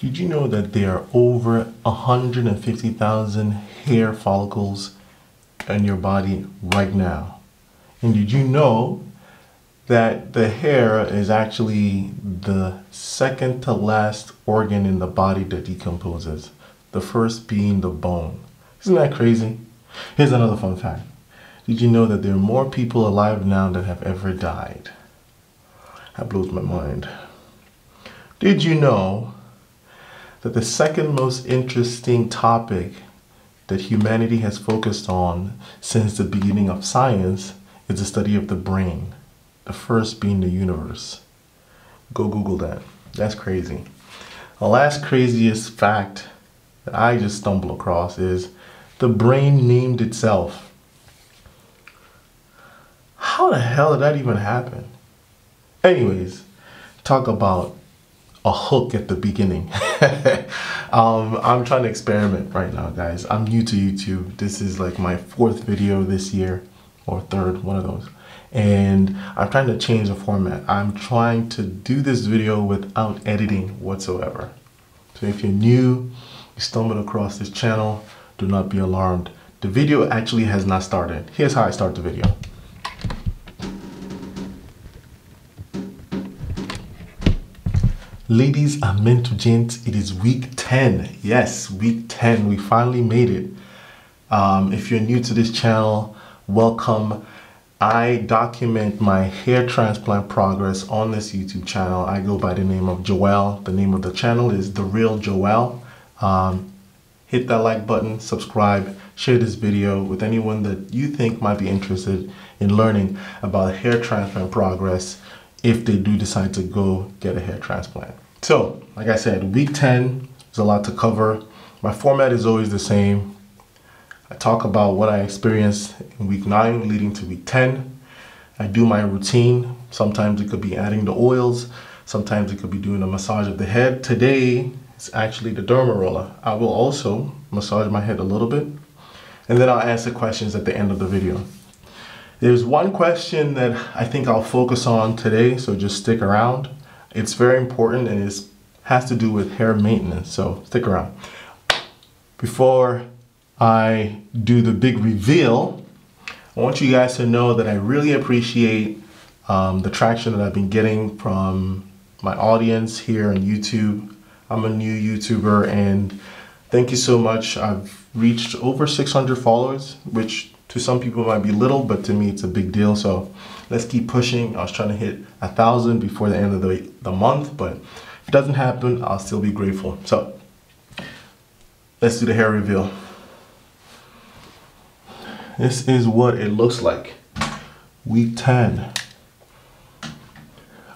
Did you know that there are over 150,000 hair follicles in your body right now? And did you know that the hair is actually the second to last organ in the body that decomposes, the first being the bone? Isn't that crazy? Here's another fun fact. Did you know that there are more people alive now than have ever died? That blows my mind. Did you know that the second most interesting topic that humanity has focused on since the beginning of science is the study of the brain, the first being the universe? Go Google that. That's crazy. The last craziest fact that I just stumbled across is the brain named itself. How the hell did that even happen? Anyways, talk about a hook at the beginning. I'm trying to experiment right now, guys. I'm new to YouTube. This is like my 4th video this year, or 3rd, one of those. And I'm trying to change the format. I'm trying to do this video without editing whatsoever. So if you're new, you stumbled across this channel, do not be alarmed. The video actually has not started. Here's how I start the video. Ladies and gents, it is week 10. Yes, week 10. We finally made it. If you're new to this channel, welcome. I document my hair transplant progress on this YouTube channel. I go by the name of Joel. The name of the channel is The Real Joel. Hit that like button, subscribe, share this video with anyone that you think might be interested in learning about hair transplant progress if they do decide to go get a hair transplant. So, like I said, week 10 is a lot to cover. My format is always the same. I talk about what I experienced in week 9 leading to week 10. I do my routine. Sometimes it could be adding the oils. Sometimes it could be doing a massage of the head. Today, it's actually the derma roller. I will also massage my head a little bit, and then I'll answer questions at the end of the video. There's one question that I think I'll focus on today, so just stick around. It's very important and it has to do with hair maintenance, so stick around. Before I do the big reveal, I want you guys to know that I really appreciate the traction that I've been getting from my audience here on YouTube. I'm a new YouTuber and thank you so much. I've reached over 600 followers, which to some people might be little, but to me it's a big deal. So let's keep pushing. I was trying to hit 1,000 before the end of the month, but if it doesn't happen, I'll still be grateful. So let's do the hair reveal. This is what it looks like. Week 10.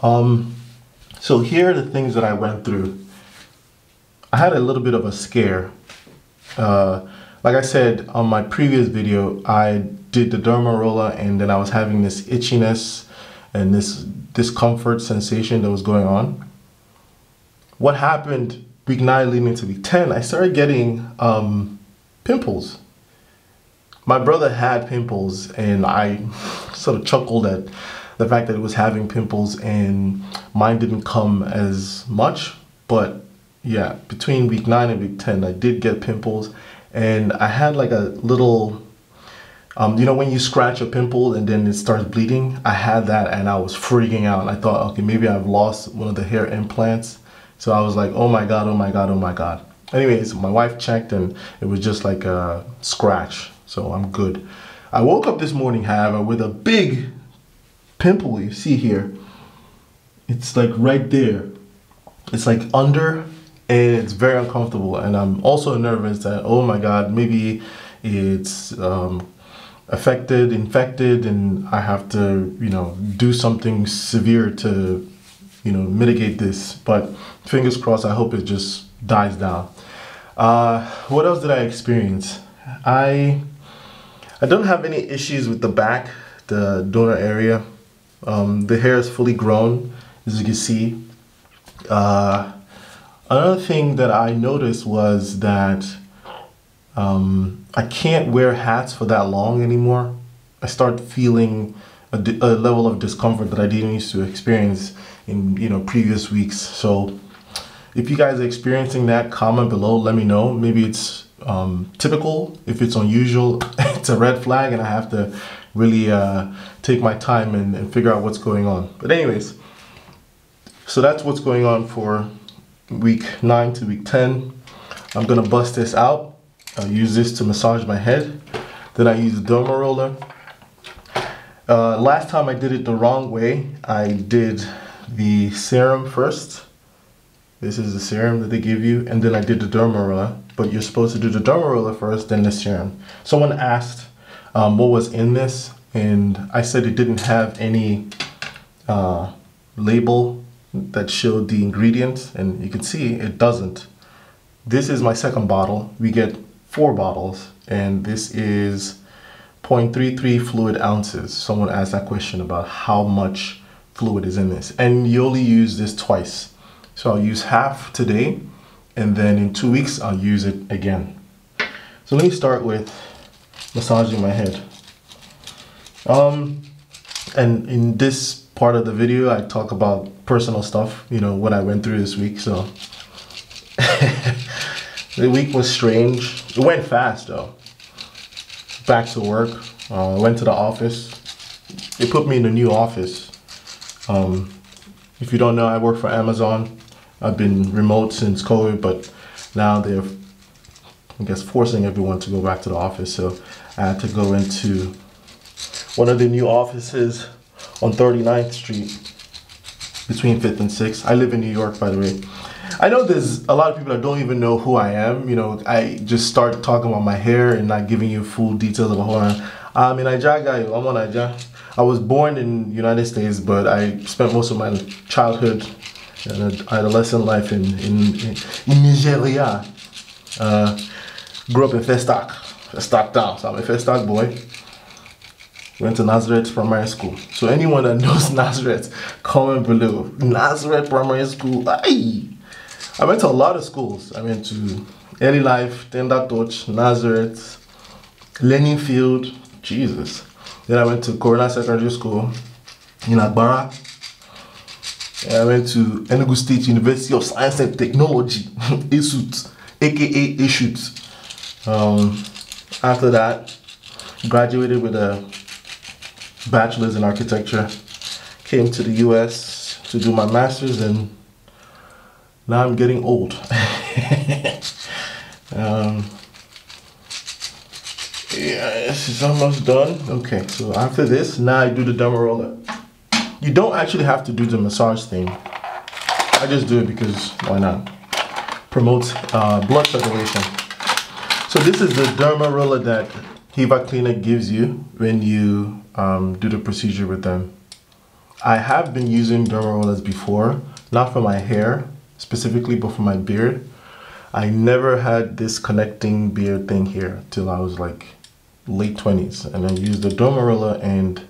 So here are the things that I went through. I had a little bit of a scare. Like I said on my previous video, I did the derma roller and then I was having this itchiness and this discomfort sensation that was going on. What happened week 9 leading into week 10, I started getting pimples. My brother had pimples and I sort of chuckled at the fact that it was having pimples and mine didn't come as much, but yeah, between week 9 and week 10, I did get pimples, and I had like a little, you know when you scratch a pimple and then it starts bleeding? I had that and I was freaking out. I thought, okay, maybe I've lost one of the hair implants. So I was like, oh my God, oh my God, oh my God. Anyways, my wife checked and it was just like a scratch, so I'm good. I woke up this morning, however, with a big pimple you see here. It's like right there. It's like under, and it's very uncomfortable, and I'm also nervous that, oh my God, maybe it's infected, and I have to, you know, do something severe to, you know, mitigate this. But fingers crossed, I hope it just dies down. What else did I experience? I don't have any issues with the back, the donor area. The hair is fully grown, as you can see. Another thing that I noticed was that I can't wear hats for that long anymore. I start feeling a level of discomfort that I didn't used to experience in previous weeks. So If you guys are experiencing that, comment below, let me know. Maybe it's typical. If it's unusual, it's a red flag and I have to really take my time and figure out what's going on. But anyways, so that's what's going on for week 9 to week 10. I'm gonna bust this out. I'll use this to massage my head. Then I use the derma roller. Last time I did it the wrong way. I did the serum first. This is the serum that they give you, and then I did the derma roller. But you're supposed to do the derma roller first, then the serum. Someone asked what was in this, and I said it didn't have any label that showed the ingredients, and you can see it doesn't. This is my second bottle. We get 4 bottles, and this is 0.33 fluid ounces. Someone asked that question about how much fluid is in this, and you only use this twice. So I'll use half today, and then in 2 weeks I'll use it again. So let me start with massaging my head. And in this part of the video I talk about personal stuff, you know, what I went through this week. So the week was strange. It went fast though. Back to work. I went to the office. They put me in a new office. If you don't know, I work for Amazon. I've been remote since COVID, but now they're, I guess, forcing everyone to go back to the office. So I had to go into one of the new offices on 39th Street between 5th and 6th. I live in New York, by the way. I know there's a lot of people that don't even know who I am. You know, I just start talking about my hair and not giving you full details about who I am. I'm a Niger guy. I'm a Niger. I was born in the United States, but I spent most of my childhood and adolescent life in Nigeria. Grew up in Festac Town. So I'm a Festac boy. Went to Nazareth Primary School. So anyone that knows Nazareth, comment below. Nazareth Primary School. Aye. I went to a lot of schools. I went to Early Life, Tender Touch, Nazareth, Learning Field. Jesus. Then I went to Corona Secondary School in Agbara. And I went to Enugu State University of Science and Technology, ESUT, aka ESUT. After that, graduated with a bachelor's in architecture. Came to the US to do my master's, and now I'm getting old. Yeah, this is almost done. Okay, so after this, now I do the derma roller. You don't actually have to do the massage thing. I just do it because why not? Promotes blood circulation. So this is the derma roller that Hiva Clinic gives you when you do the procedure with them. I have been using derma rollers before, not for my hair specifically, but for my beard. I never had this connecting beard thing here till I was like late 20s, and I used the derma roller and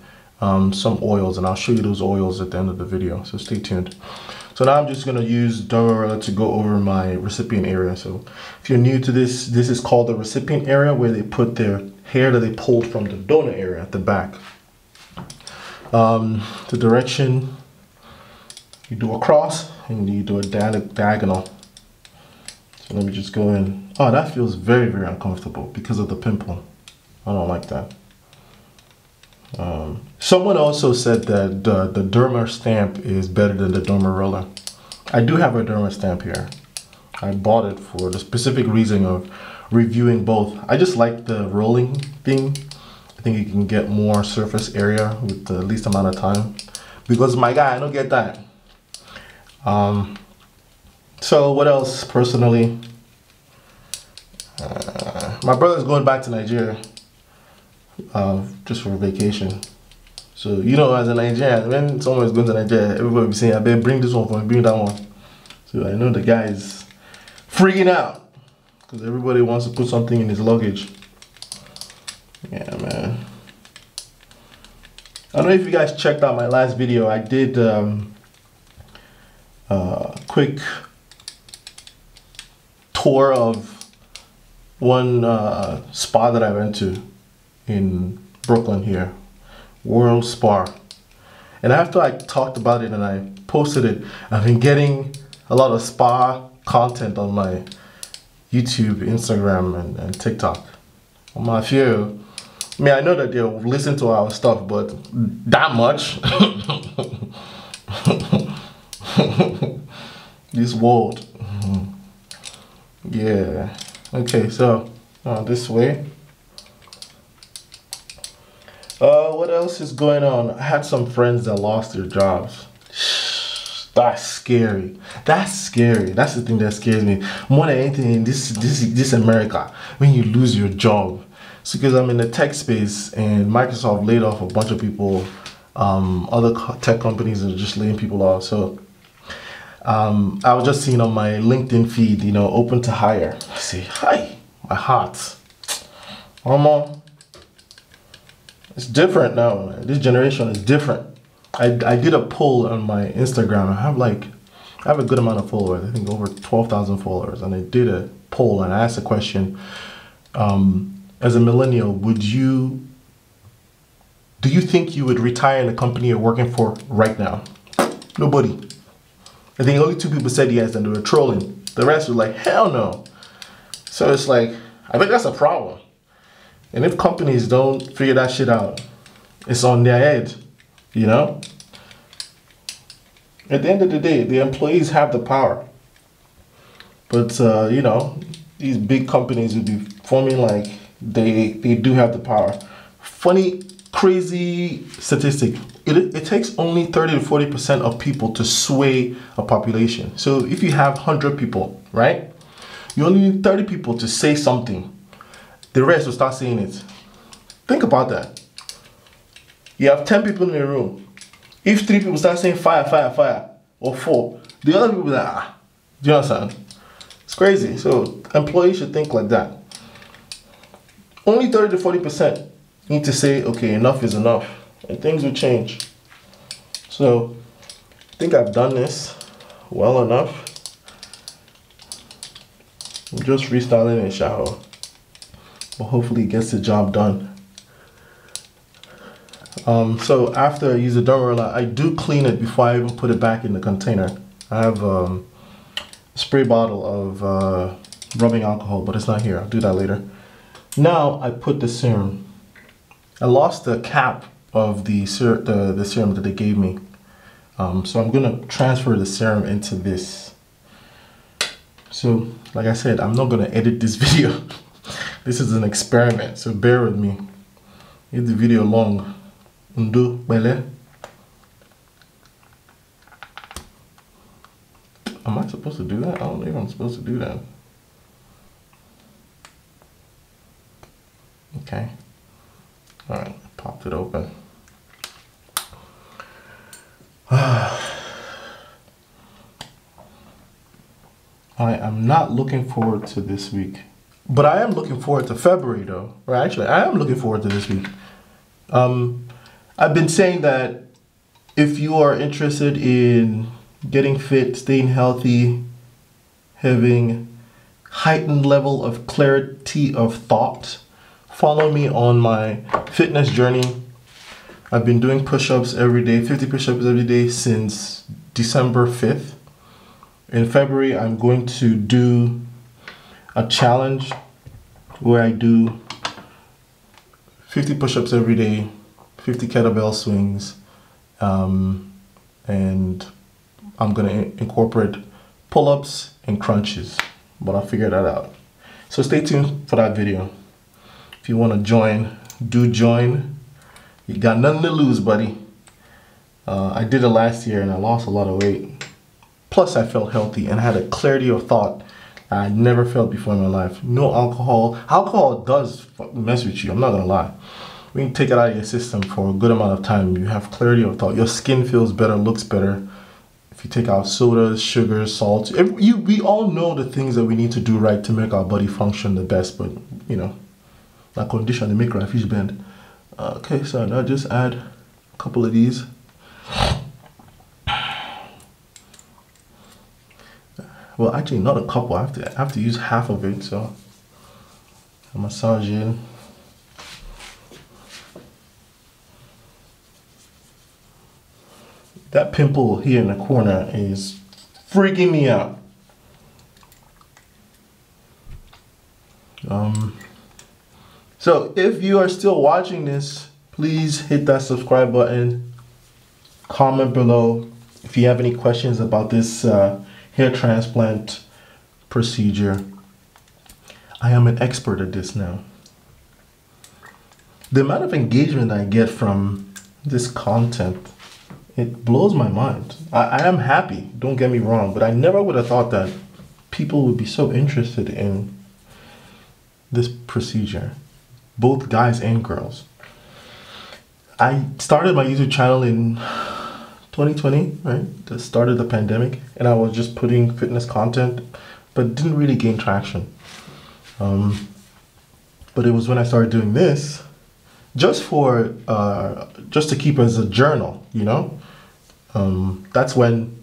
some oils, and I'll show you those oils at the end of the video, so stay tuned. So now I'm just going to use derma roller to go over my recipient area. So if you're new to this, this is called the recipient area, where they put their hair that they pulled from the donor area at the back. The direction, you do a cross and you do a diagonal. So let me just go in. Oh, that feels very, very uncomfortable because of the pimple. I don't like that. Someone also said that the derma stamp is better than the derma roller. I do have a derma stamp here. I bought it for the specific reason of reviewing both. I just like the rolling thing. I think you can get more surface area with the least amount of time. Because my guy, I don't get that. So what else personally? My brother's going back to Nigeria just for vacation. So, you know, as a Nigerian, when someone is going to Nigeria, everybody will be saying, I better bring this one for me, bring that one. So I know the guy is freaking out because everybody wants to put something in his luggage. Yeah, man. I don't know if you guys checked out my last video. I did a quick tour of one spa that I went to in Brooklyn here, World Spa. And after I talked about it and I posted it, I've been getting a lot of spa content on my YouTube, Instagram, and TikTok. My few. I mean, I know that they'll listen to our stuff, but that much. This world. Yeah. Okay, so this way. What else is going on? I had some friends that lost their jobs. That's scary. That's scary. That's the thing that scares me more than anything in this America. When you lose your job, it's because I'm in the tech space and Microsoft laid off a bunch of people. Other tech companies are just laying people off. So I was just seeing on my LinkedIn feed, you know, open to hire. I say, hi, my heart. It's different now. This generation is different. I did a poll on my Instagram. I have a good amount of followers. I think over 12,000 followers. And I did a poll and I asked a question. As a millennial, do you think you would retire in the company you're working for right now? Nobody. I think only 2 people said yes and they were trolling. The rest were like, hell no. So it's like, I think that's a problem. And if companies don't figure that shit out, it's on their head, you know? At the end of the day, the employees have the power. But, you know, these big companies would be forming like they do have the power. Funny, crazy statistic. It takes only 30 to 40% of people to sway a population. So if you have 100 people, right? You only need 30 people to say something. The rest will start saying it. Think about that. You have 10 people in a room. If 3 people start saying fire, fire, fire, or 4, the other people are like, do you understand? It's crazy. So employees should think like that. Only 30 to 40% need to say, okay, enough is enough, and things will change. So I think I've done this well enough. I'm just restyling a shower. But hopefully it gets the job done. So after I use the drum roller, I do clean it before I even put it back in the container. I have a spray bottle of rubbing alcohol, but it's not here. I'll do that later. Now I put the serum. I lost the cap of the serum that they gave me. So I'm gonna transfer the serum into this. So like I said, I'm not gonna edit this video. This is an experiment, so bear with me. It's the video long. Undo, bele. Am I supposed to do that? I don't know if I'm supposed to do that. Okay. Alright, popped it open. I am not looking forward to this week. But I am looking forward to February though. Or actually, I am looking forward to this week. I've been saying that if you are interested in getting fit, staying healthy, having heightened level of clarity of thought, follow me on my fitness journey. I've been doing push-ups every day, 50 push-ups every day since December 5th. In February, I'm going to do a challenge where I do 50 push-ups every day, 50 kettlebell swings, and I'm gonna incorporate pull-ups and crunches, but I'll figure that out. So stay tuned for that video. If you want to join, do join. You got nothing to lose, buddy. I did it last year and I lost a lot of weight. Plus I felt healthy and had a clarity of thought I never felt before in my life. No alcohol. Alcohol does mess with you, I'm not gonna lie. When you take it out of your system for a good amount of time, you have clarity of thought. Your skin feels better, looks better. If you take out sodas, sugars, salt, we all know the things that we need to do right to make our body function the best, but you know, that condition to make our fish bend. Okay, so now just add a couple of these. Well, actually not a couple, I have to use half of it, so I massage in. That pimple here in the corner is freaking me out. So if you are still watching this, please hit that subscribe button, comment below if you have any questions about this hair transplant procedure. I am an expert at this now. The amount of engagement I get from this content, it blows my mind. I am happy, don't get me wrong, but I never would have thought that people would be so interested in this procedure, both guys and girls. I started my YouTube channel in 2020, right? The start of the pandemic, and I was just putting fitness content, but didn't really gain traction. But it was when I started doing this, just to keep as a journal, you know. That's when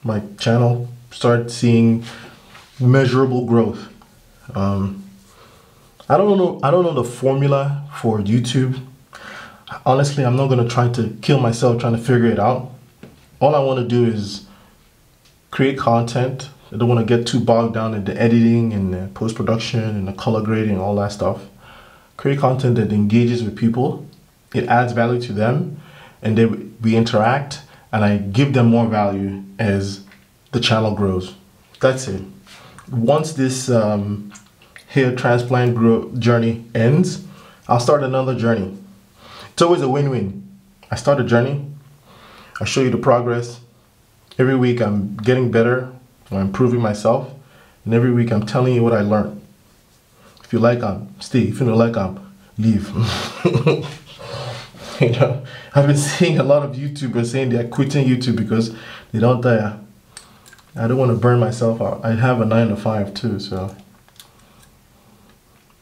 my channel started seeing measurable growth. I don't know the formula for YouTube. Honestly, I'm not gonna try to kill myself trying to figure it out. All I want to do is create content. I don't want to get too bogged down in the editing and the post-production and the color grading and all that stuff. Create content that engages with people. It adds value to them, and then we interact, and I give them more value as the channel grows. That's it. Once this hair transplant journey ends, I'll start another journey. It's always a win-win. I start a journey, I show you the progress. Every week I'm getting better, I'm improving myself, and every week I'm telling you what I learned. If you like, stay. If you don't like, leave. You know, I've been seeing a lot of YouTubers saying they're quitting YouTube because they don't I don't want to burn myself out. I have a 9-to-5 too, so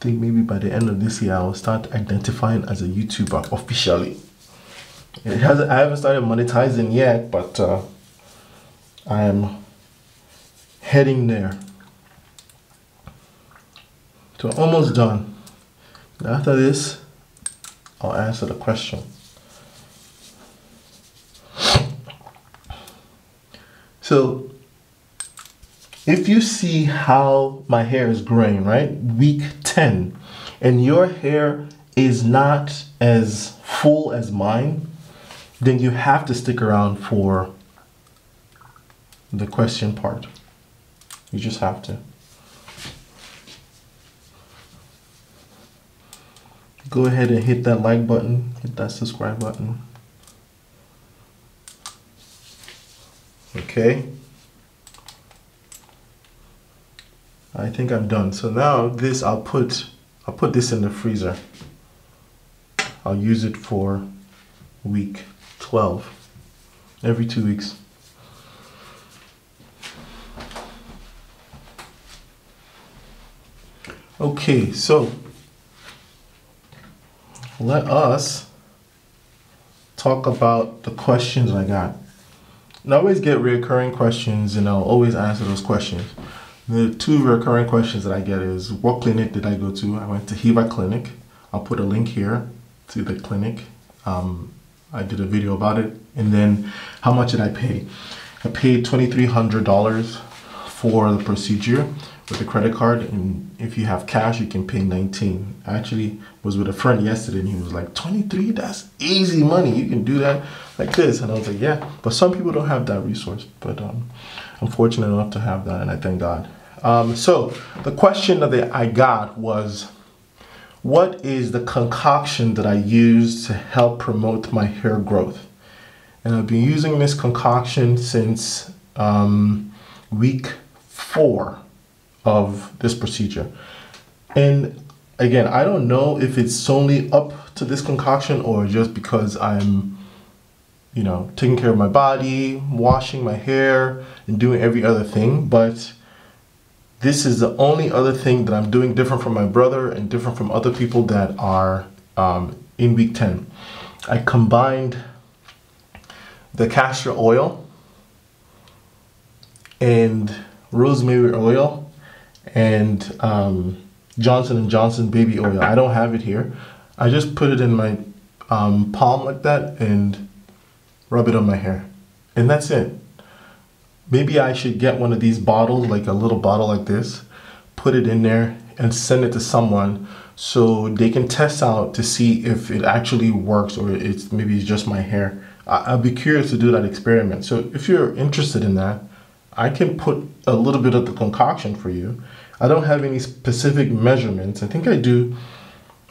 I think maybe by the end of this year I'll start identifying as a YouTuber officially. I haven't started monetizing yet, but I am heading there. So almost done. After this, I'll answer the question. So if you see how my hair is growing, right? Week 10, and your hair is not as full as mine, then you have to stick around for the question part. You just have to. Go ahead and hit that like button, hit that subscribe button. Okay. I think I'm done. So now this, I'll put this in the freezer. I'll use it for week 12, every 2 weeks. Okay, so let us talk about the questions I got. And I always get recurring questions, and I'll always answer those questions. The 2 recurring questions that I get is, what clinic did I go to? I went to Hiva Clinic. I'll put a link here to the clinic. I did a video about it. And then, how much did I pay? I paid $2,300 for the procedure with a credit card, and if you have cash, you can pay $19. I actually was with a friend yesterday, and he was like, 23, that's easy money. You can do that like this. And I was like, yeah, but some people don't have that resource, but I'm fortunate enough to have that, and I thank God. So the question that I got was, what is the concoction that I use to help promote my hair growth? And I've been using this concoction since week 4 of this procedure. And again, I don't know if it's solely up to this concoction or just because I'm, you know, taking care of my body, washing my hair, and doing every other thing, but this is the only other thing that I'm doing different from my brother and different from other people that are in week 10. I combined the castor oil and rosemary oil and Johnson & Johnson baby oil. I don't have it here. I just put it in my palm like that and rub it on my hair. And that's it. Maybe I should get one of these bottles, like a little bottle like this, put it in there and send it to someone so they can test out to see if it actually works or maybe it's just my hair. I'd be curious to do that experiment. So if you're interested in that, I can put a little bit of the concoction for you. I don't have any specific measurements. I think I do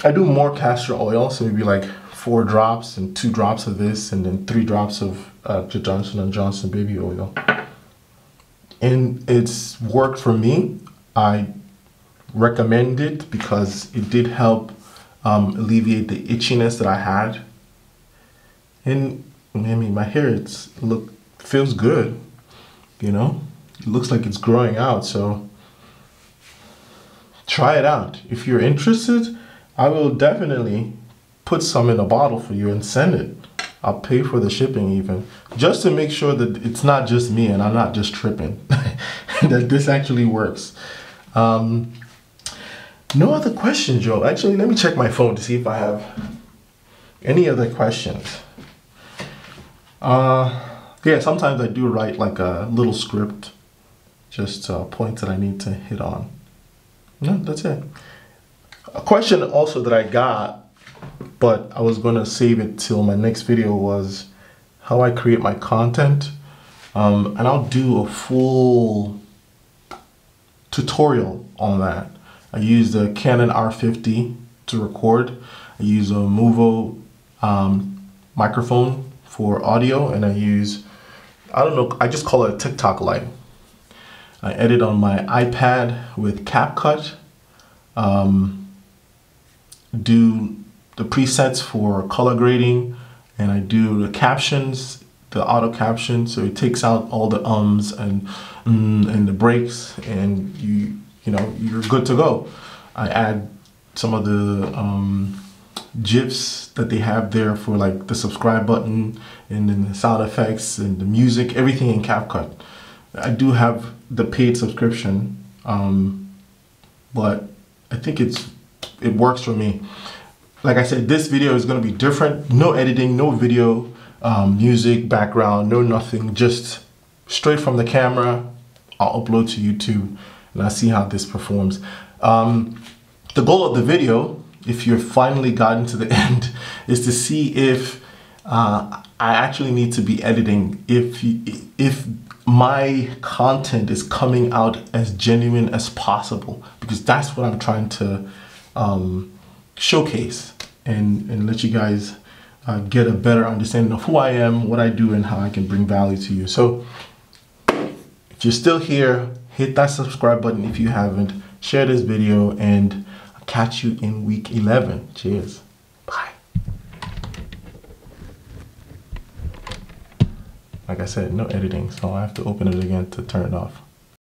more castor oil, so maybe like 4 drops and 2 drops of this, and then 3 drops of Johnson & Johnson baby oil. And it's worked for me. I recommend it because it did help alleviate the itchiness that I had. And I mean, my hair feels good, you know. It looks like it's growing out, so try it out. If you're interested, I will definitely put some in a bottle for you and send it. I'll pay for the shipping even, just to make sure that it's not just me and I'm not just tripping, that this actually works. No other questions, Joe. Actually, let me check my phone to see if I have any other questions. Yeah, sometimes I do write like a little script, just points that I need to hit on. No, that's it. A question also that I got, but I was gonna save it till my next video, was how I create my content. And I'll do a full tutorial on that. I use the Canon R50 to record. I use a Movo microphone for audio, and I use, I don't know, I just call it a TikTok light. I edit on my iPad with CapCut. Do the presets for color grading, and I do the captions, the auto caption, so it takes out all the ums and the breaks, and you're good to go. I add some of the GIFs that they have there for like the subscribe button, and then the sound effects and the music, everything in CapCut. I do have the paid subscription, but I think it works for me. Like I said, this video is going to be different. No editing, no video, music, background, no nothing. Just straight from the camera. I'll upload to YouTube and I'll see how this performs. The goal of the video, if you're finally gotten to the end, is to see if I actually need to be editing, if my content is coming out as genuine as possible, because that's what I'm trying to showcase and let you guys get a better understanding of who I am, what I do, and how I can bring value to you. So if you're still here, hit that subscribe button if you haven't, share this video, and I'll catch you in week 11. Cheers. Bye. Like I said, no editing, so I have to open it again to turn it off.